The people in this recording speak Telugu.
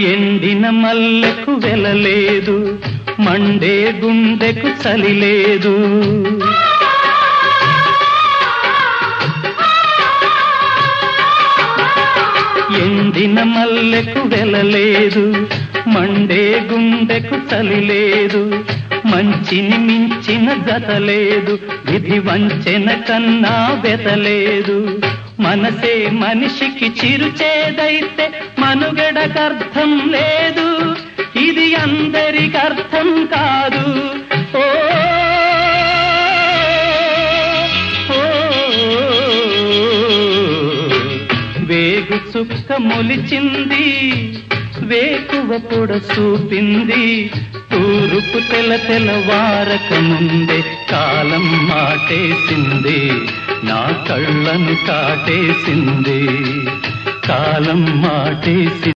ఎండిన మల్లెకు వెలలేదు, మండే గుండెకు చలి లేదు. ఎండిన మల్లెకు వెలలేదు, మండే గుండెకు చలి లేదు. మంచిని మించిన జత లేదు, విధి వంచెన కన్నా బెతలేదు. మనసే మనిషికి చిరుచేదైతే మనుగడకర్థం లేదు, ఇది అందరికి అర్థం కాదు. ఓ వేగు చుక్క మొలిచింది, వేకువ పొడ చూపింది. తూరుపు తెలవారక ముందే కాలం మాటేసింది, నా కళ్ళను కాటేసింది. కాలం మాటేసి